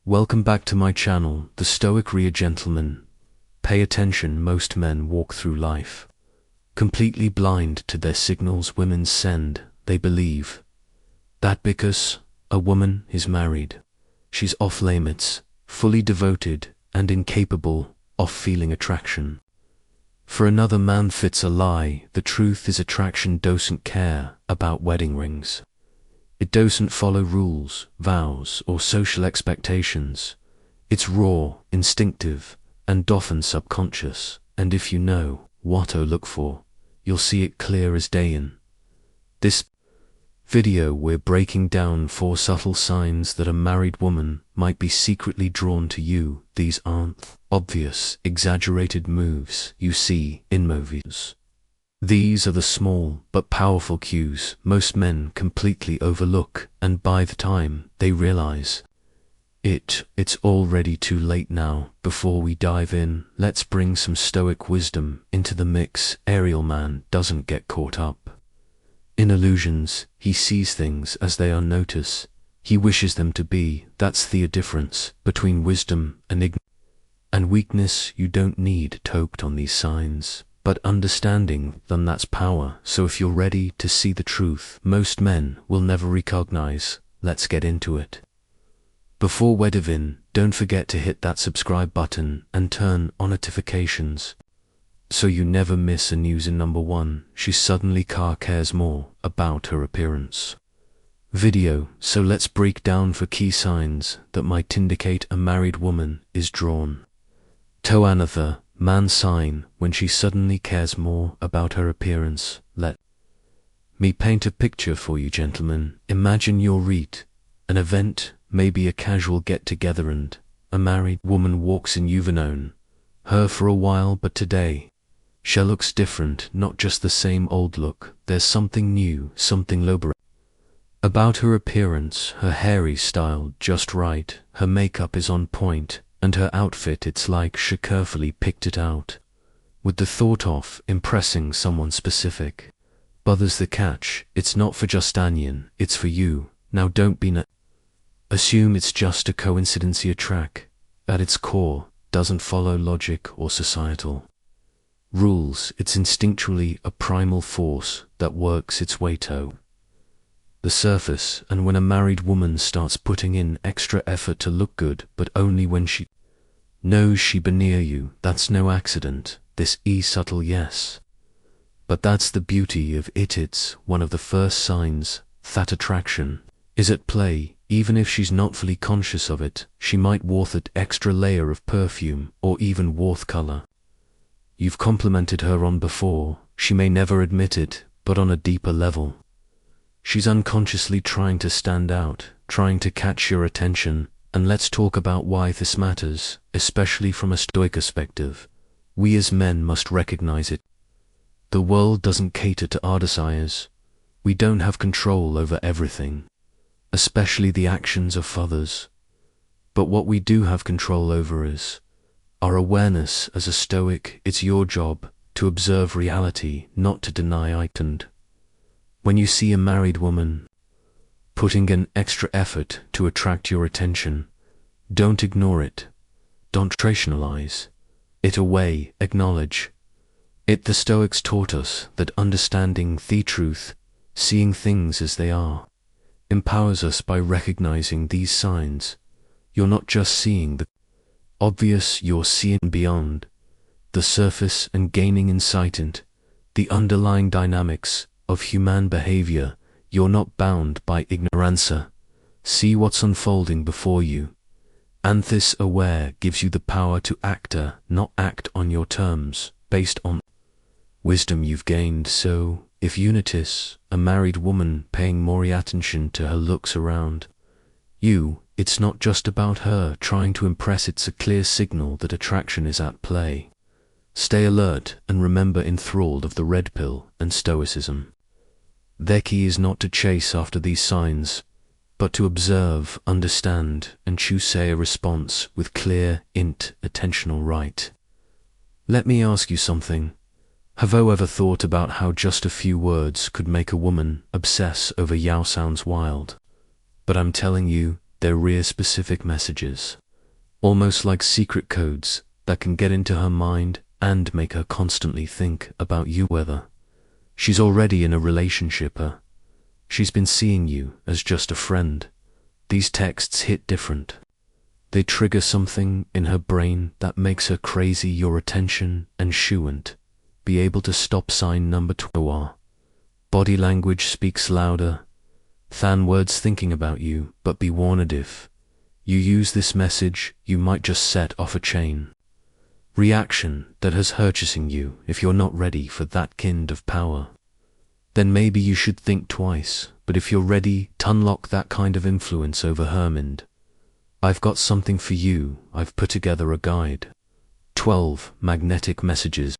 Welcome back to my channel, The Stoic Rear Gentleman. Pay attention, most men walk through life completely blind to their signals women send. They believe that because a woman is married, she's off limits, fully devoted, and incapable of feeling attraction. For another man fits a lie. The truth is attraction doesn't care about wedding rings. It doesn't follow rules, vows, or social expectations. It's raw, instinctive, and often subconscious. And if you know what to look for, you'll see it clear as day. In this video, we're breaking down 4 subtle signs that a married woman might be secretly drawn to you. These aren't obvious, exaggerated moves you see in movies. These are the small but powerful cues most men completely overlook, and by the time they realize it's already too late. Now, before we dive in, let's bring some Stoic wisdom into the mix. Ariel man doesn't get caught up in illusions. He sees things as they are. Notice he wishes them to be. That's the difference between wisdom and ignorance and weakness. You don't need to act on these signs, but understanding them, that's power. So if you're ready to see the truth most men will never recognize, let's get into it. Before we dive in, don't forget to hit that subscribe button and turn on notifications so you never miss a news. In number 1, she suddenly cares more about her appearance video. So let's break down 4 key signs that might indicate a married woman is drawn to another man's sign. When she suddenly cares more about her appearance, let me paint a picture for you, gentlemen. Imagine you're at an event, maybe a casual get-together, and a married woman walks in. You've known her for a while, but today she looks different. Not just the same old look. There's something new, something liberating about her appearance. Her hair is styled just right, her makeup is on point, and her outfit, it's like she carefully picked it out with the thought of impressing someone specific. But there's the catch: it's not for just Onion, it's for you. Now don't be assume it's just a coincidence. A track at its core doesn't follow logic or societal rules. It's instinctually a primal force that works its way to the surface. And when a married woman starts putting in extra effort to look good, but only when she knows she'll be near you, that's no accident. This is subtle, yes, but that's the beauty of it. It's one of the first signs that attraction is at play. Even if she's not fully conscious of it, she might worth that extra layer of perfume, or even worth color you've complimented her on before. She may never admit it, but on a deeper level, she's unconsciously trying to stand out, trying to catch your attention. And let's talk about why this matters, especially from a Stoic perspective. We as men must recognize it. The world doesn't cater to our desires. We don't have control over everything, especially the actions of others. But what we do have control over is our awareness. As a Stoic, it's your job to observe reality, not to deny it. And when you see a married woman putting in extra effort to attract your attention, don't ignore it. Don't rationalize it away. Acknowledge it. The Stoics taught us that understanding the truth, seeing things as they are, empowers us. By recognizing these signs, you're not just seeing the obvious, you're seeing beyond the surface and gaining insight into the underlying dynamics of human behavior. You're not bound by ignorance. See what's unfolding before you, and this aware gives you the power to act, not act on your terms, based on wisdom you've gained. So if you notice a married woman paying more attention to her looks around you, it's not just about her trying to impress. It's a clear signal that attraction is at play. Stay alert and remember, enthralled of the red pill and Stoicism, their key is not to chase after these signs, but to observe, understand, and choose a response with clear, attentional right. Let me ask you something. Have you ever thought about how just a few words could make a woman obsess over you? Sounds wild, but I'm telling you, They're rare specific messages, almost like secret codes that can get into her mind and make her constantly think about you, whether she's already in a relationship or she's been seeing you as just a friend. These texts hit different. They trigger something in her brain that makes her crazy your attention and she won't be able to stop. Sign number 12. Body language speaks louder than words thinking about you, but be warned, if you use this message, you might just set off a chain reaction that has purchasing you. If you're not ready for that kind of power, then maybe you should think twice. But if you're ready to unlock that kind of influence over her mind, I've got something for you. I've put together a guide. 12 magnetic messages.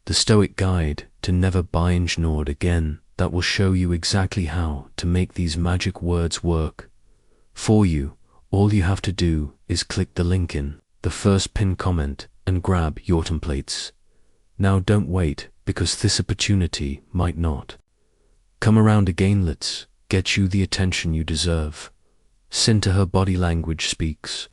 The Stoic Guide to Never Buying Ignored again, that will show you exactly how to make these magic words work for you. All you have to do is click the link in the first pinned comment and grab your templates. Now don't wait, because this opportunity might not come around again. Let's get you the attention you deserve. Cinta, her body language speaks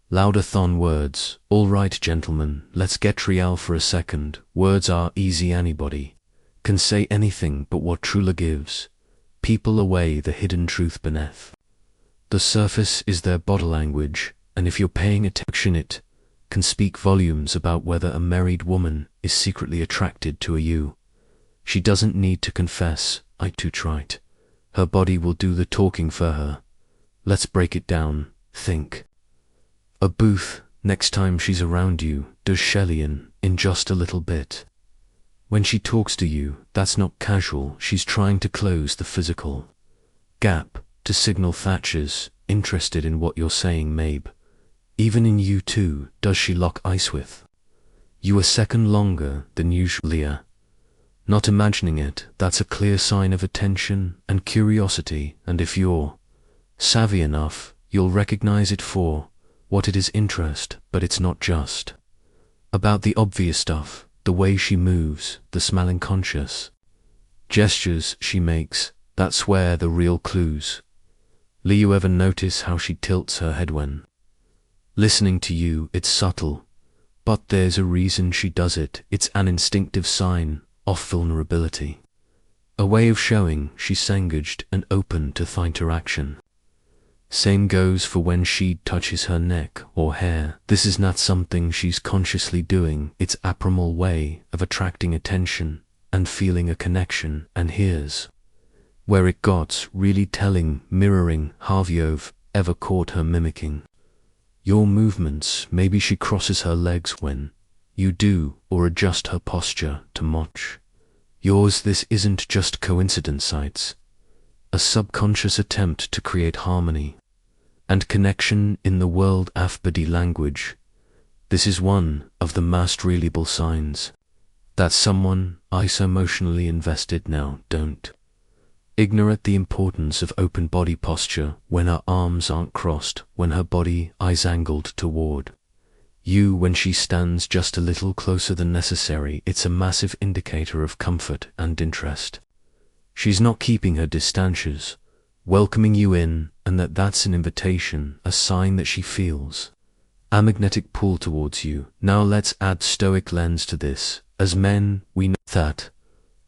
louder than words. All right, gentlemen, let's get real for a second. Words are easy. Anybody can say anything, but what truly gives people away the hidden truth beneath the surface is their body language. And if you're paying attention, it can speak volumes about whether a married woman is secretly attracted to you. She doesn't need to confess, "I too tried." Her body will do the talking for her. Let's break it down. Think a booth. Next time she's around you, does Shelley in just a little bit. When she talks to you, that's not casual. She's trying to close the physical gap to signal Thatcher's interested in what you're saying. Maybe even in you too. Does she lock eyes with you a second longer than usual? Not imagining it. That's a clear sign of attention and curiosity, and if you're savvy enough, you'll recognize it for what it is: interest. But it's not just about the obvious stuff. The way she moves, the smiling conscious gestures she makes, that's where the real clues lie. You ever notice how she tilts her head when listening to you? It's subtle, but there's a reason she does it. It's an instinctive sign of vulnerability, a way of showing she's engaged and open to the interaction. Same goes for when she touches her neck or hair. This is not something she's consciously doing. It's a primal way of attracting attention and feeling a connection. And here's where it got really telling: mirroring. Have you ever caught her mimicking your movements? Maybe she crosses her legs when you do, or adjust her posture to match yours. This isn't just coincidence. It's a subconscious attempt to create harmony and connection in the world of body language. This is one of the most reliable signs that someone is emotionally invested. Now, don't ignore the importance of open body posture. When her arms aren't crossed, when her body is angled toward you, when she stands just a little closer than necessary, it's a massive indicator of comfort and interest. She's not keeping her distances, welcoming you in, and that's an invitation, a sign that she feels a magnetic pull towards you. Now let's add Stoic lens to this. As men, we know that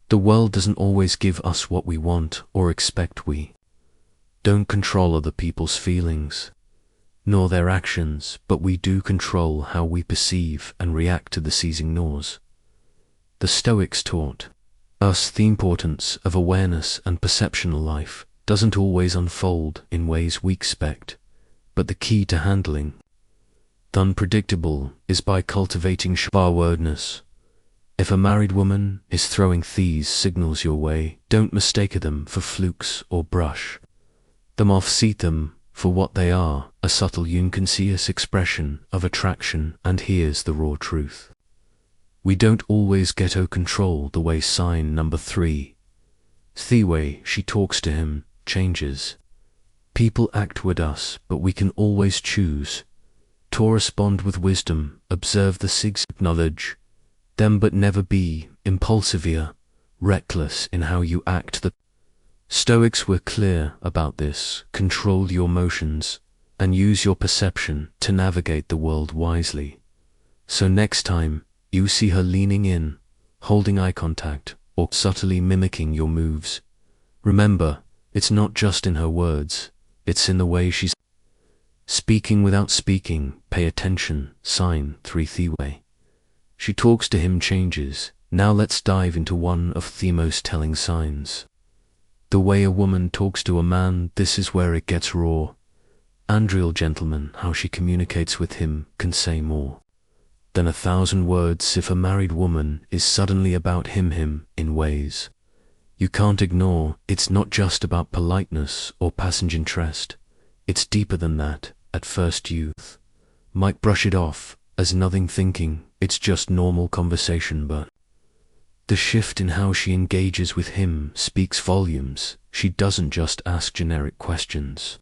the world doesn't always give us what we want or expect. We don't control other people's feelings nor their actions, but we do control how we perceive and react to the seizing noise. The Stoics taught us the importance of awareness and perception. Life doesn't always unfold in ways we expect, but the key to handling the unpredictable is by cultivating awareness. If a married woman is throwing these signals your way, don't mistake them for flukes or brush them off. See them for what they are: a subtle, unconscious expression of attraction. And here's the raw truth: we don't always get to control the way. Sign number 3. The way she talks to him changes. People act with us, but we can always choose to respond with wisdom. Observe the sigs, acknowledge them, but never be impulsive or reckless in how you act. The Stoics were clear about this. Control your emotions and use your perception to navigate the world wisely. So next time you see her leaning in, holding eye contact, or subtly mimicking your moves, remember, it's not just in her words, it's in the way she's speaking without speaking. Pay attention. Sign 3 Thiwe. She talks to him changes. Now let's dive into one of the most telling signs. The way a woman talks to a man, this is where it gets raw. Andreal gentleman, how she communicates with him can say more than 1,000 words. If a married woman is suddenly about him in ways you can't ignore, it's not just about politeness or passive interest. It's deeper than that. At first youth might brush it off as nothing, thinking it's just normal conversation, but the shift in how she engages with him speaks volumes. She doesn't just ask generic questions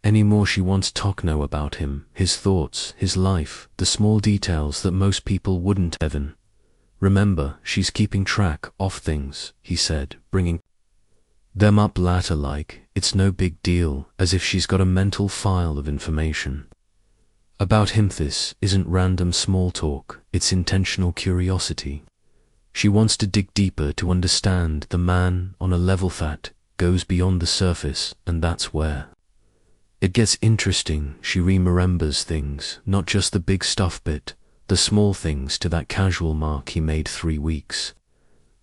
anymore. She wants to know about him, his thoughts, his life, the small details that most people wouldn't even remember. She's keeping track of things, he said, bringing them up later like it's no big deal, as if she's got a mental file of information about him. This isn't random small talk, it's intentional curiosity. She wants to dig deeper to understand the man on a level that goes beyond the surface, and that's where it gets interesting. She remembers things, not just the big stuff bit, the small things, to that casual mark he made 3 weeks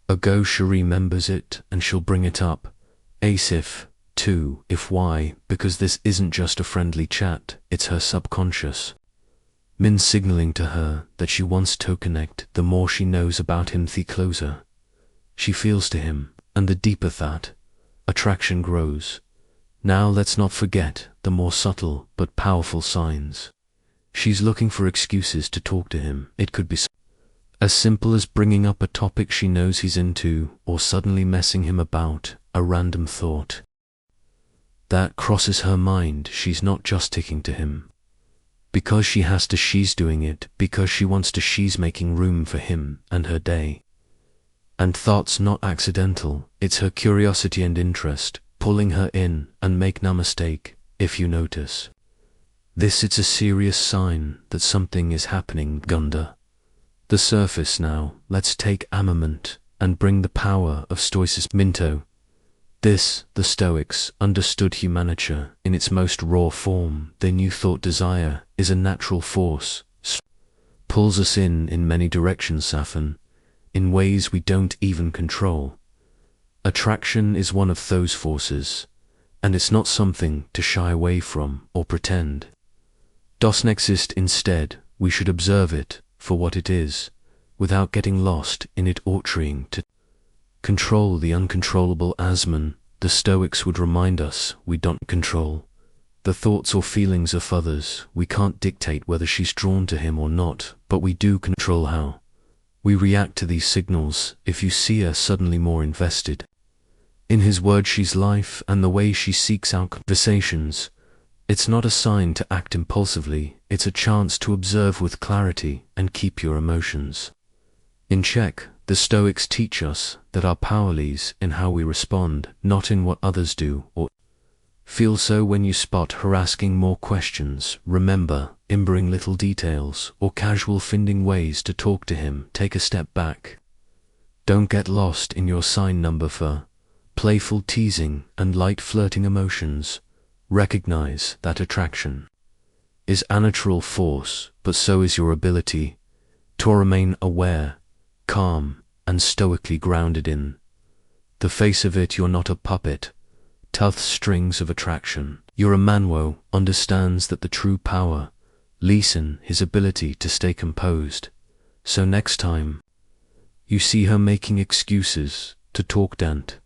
ago. She remembers it and she'll bring it up. As if, too, if why? Because this isn't just a friendly chat, it's her subconscious mind signaling to her that she wants to connect. The more she knows about him, the closer she feels to him, and the deeper that attraction grows. Now let's not forget the more subtle but powerful signs. She's looking for excuses to talk to him. It could be as simple as bringing up a topic she knows he's into, or suddenly messing him about a random thought that crosses her mind. She's not just sticking to him because she has to, she's doing it because she wants to. She's making room for him and her day and thoughts, not accidental. It's her curiosity and interest pulling her in. And make no mistake, if you notice this, it's a serious sign that something is happening under the surface. Now let's take a moment and bring the power of Stoicism into this. The Stoics understood humanity in its most raw form. They knew thought desire is a natural force, pulls us in many directions, often in ways we don't even control. Attraction is one of those forces, and it's not something to shy away from or pretend doesn't exist. Instead, we should observe it for what it is, without getting lost in it or trying to control the uncontrollable. Asman, the Stoics would remind us, we don't control the thoughts or feelings of others. We can't dictate whether she's drawn to him or not, but we do control how we react to these signals. If you see her suddenly more invested in his words, she's life, and the way she seeks out conversations, it's not a sign to act impulsively, it's a chance to observe with clarity and keep your emotions in check. The Stoics teach us that our power lies in how we respond, not in what others do or feel. So when you spot her asking more questions, remember, bring little details or casual finding ways to talk to him. Take a step back. Don't get lost in your sign number for playful teasing and light flirting emotions. Recognize that attraction is a natural force, but so is your ability to remain aware, calm, and stoically grounded in the face of it. You're not a puppet, tough strings of attraction. You're a man who understands that the true power lies in his ability to stay composed. So next time you see her making excuses to talk, don't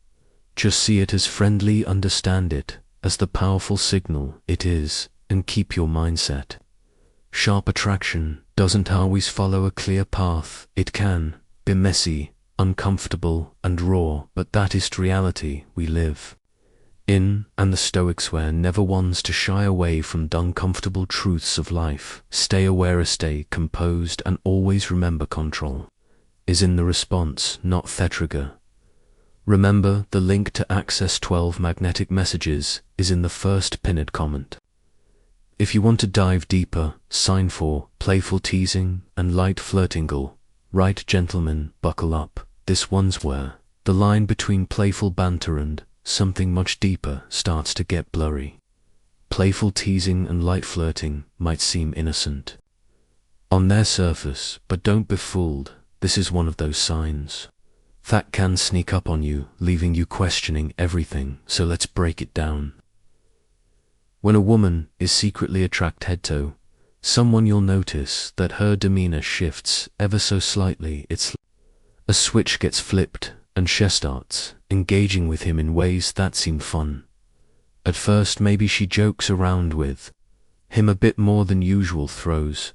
just see it as friendly, understand it as the powerful signal it is, and keep your mindset sharp. Attraction doesn't always follow a clear path. It can be messy, uncomfortable, and raw, but that is the reality we live in, and the Stoics were never ones to shy away from the uncomfortable truths of life. Stay aware, stay composed, and always remember control is in the response, not the trigger. Remember, the link to access 12 magnetic messages is in the first pinned comment. If you want to dive deeper, sign for playful teasing and light flirting. Right, gentlemen, buckle up. This one's where the line between playful banter and something much deeper starts to get blurry. Playful teasing and light flirting might seem innocent on their surface, but don't be fooled. This is one of those signs that can sneak up on you, leaving you questioning everything. So let's break it down. When a woman is secretly attracted to someone, you'll notice that her demeanor shifts ever so slightly. It's a switch gets flipped, and she starts engaging with him in ways that seem fun. At first, maybe she jokes around with him a bit more than usual, throws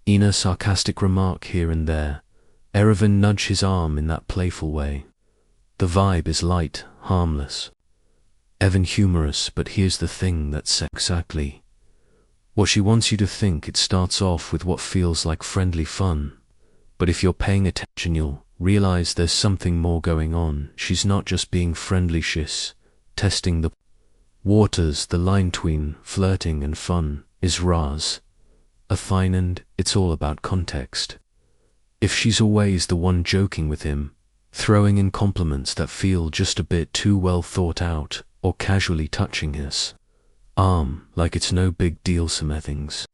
in a sarcastic remark here and there, or even nudge his arm in that playful way. The vibe is light, harmless, even humorous, but here's the thing, that's exactly what she wants you to think. It starts off with what feels like friendly fun, but if you're paying attention, you'll realize there's something more going on. She's not just being friendly, she's testing the waters. The line between flirting and fun is a fine, and it's all about context. If she's always the one joking with him, throwing in compliments that feel just a bit too well thought out, or casually touching his arm like it's no big deal, something's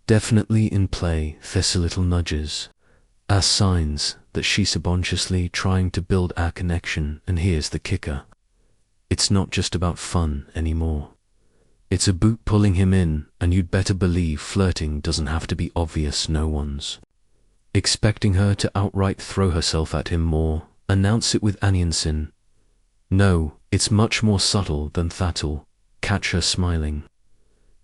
definitely in play. There's little nudges as signs that she's subconsciously trying to build a connection. And here's the kicker, it's not just about fun anymore. It's about pulling him in, and you'd better believe flirting doesn't have to be obvious. No one's expecting her to outright throw herself at him or announce it with annoyance. No, it's much more subtle than that'll catch her smiling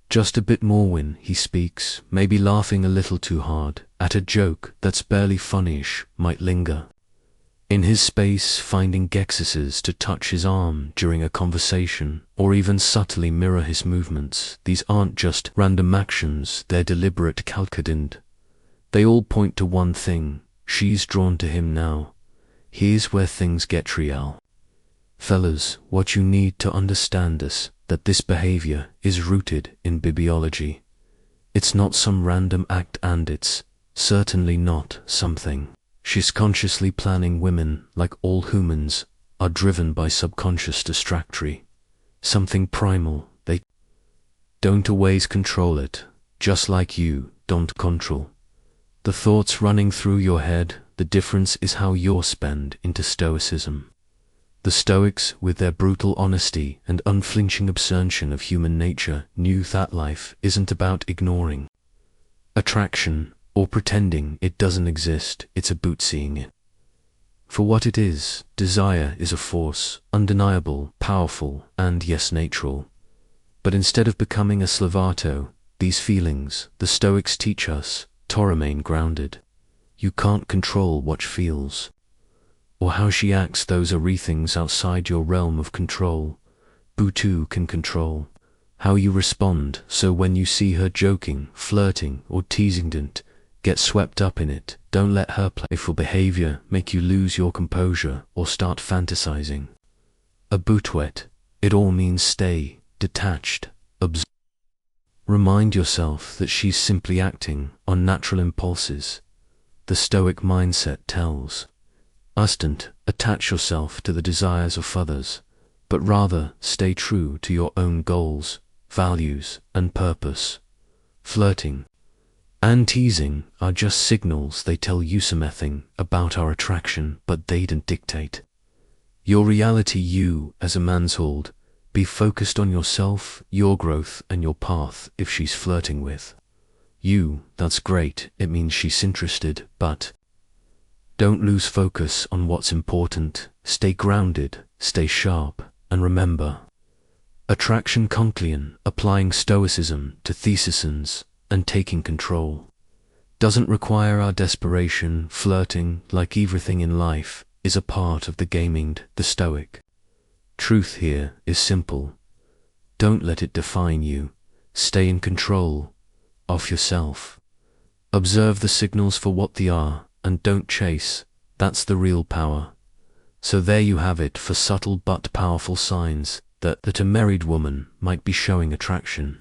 just a bit more when he speaks, maybe laughing a little too hard at a joke that's barely funnish, might linger in his space, finding excuses to touch his arm during a conversation, or even subtly mirror his movements. These aren't just random actions, they're deliberate, calculated. They all point to one thing: she's drawn to him now. Here's where things get real. Fellas, what you need to understand is that this behavior is rooted in biology. It's not some random act, and it's certainly not something she's consciously planning. Women, like all humans, are driven by subconscious distractory, something primal. They don't always control it, just like you don't control the thoughts running through your head. The difference is how you're spent into Stoicism. The Stoics, with their brutal honesty and unflinching observation of human nature, knew that life isn't about ignoring attraction or pretending it doesn't exist. It's about seeing it for what it is. Desire is a force, undeniable, powerful, and yes, natural. But instead of becoming a slavato, these feelings, the Stoics teach us to remain grounded. You can't control what she feels or how she acts. Those are things outside your realm of control. Butu can control how you respond. So when you see her joking, flirting, or teasing, don't get swept up in it. Don't let her playful behavior make you lose your composure or start fantasizing about it. It all means stay detached. Remind yourself that she's simply acting on natural impulses. The Stoic mindset tells us don't attach yourself to the desires of others, but rather stay true to your own goals, values, and purpose. Flirting and teasing are just signals. They tell you something about our attraction, but they don't dictate your reality. You, as a man's hold, be focused on yourself, your growth, and your path. If she's flirting with you, that's great. It means she's interested, but don't lose focus on what's important. Stay grounded, stay sharp, and remember, attraction conclian, applying Stoicism to theses and taking control, doesn't require our desperation. Flirting, like everything in life, is a part of the gaming. The Stoic truth here is simple: don't let it define you. Stay in control of yourself. Observe the signals for what they are, and don't chase. That's the real power. So there you have it for subtle but powerful signs that a married woman might be showing attraction.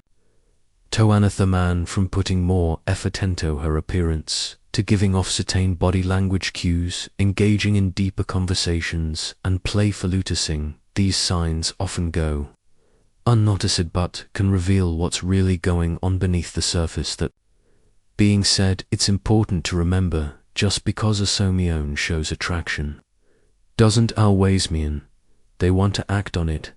Toaneth a man from putting more effort into her appearance, to giving off certain body language cues, engaging in deeper conversations, and playfully noticing, these signs often go unnoticed but can reveal what's really going on beneath the surface. That being said, it's important to remember, just because a someone shows attraction doesn't always mean they want to act on it.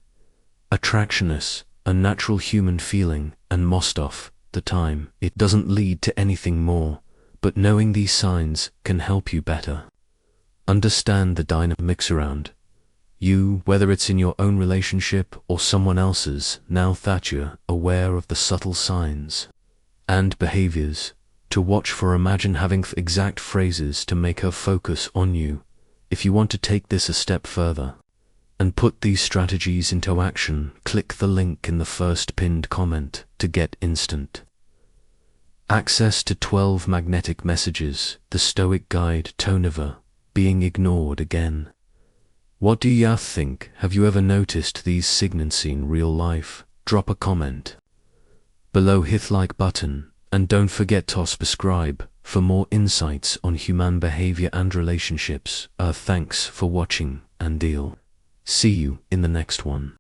Attraction is a natural human feeling, and most of the time, it doesn't lead to anything more, but knowing these signs can help you better understand the dynamics around you, whether it's in your own relationship or someone else's. Now that you're aware of the subtle signs and behaviors to watch for, imagine having exact phrases to make her focus on you. If you want to take this a step further and put these strategies into action, click the link in the first pinned comment to get instant access to 12 magnetic messages, the Stoic guide to never being ignored again. What do ya think? Have you ever noticed these signals in real life? Drop a comment below, hit like button, and don't forget to subscribe for more insights on human behavior and relationships. Thanks for watching, and see you in the next one.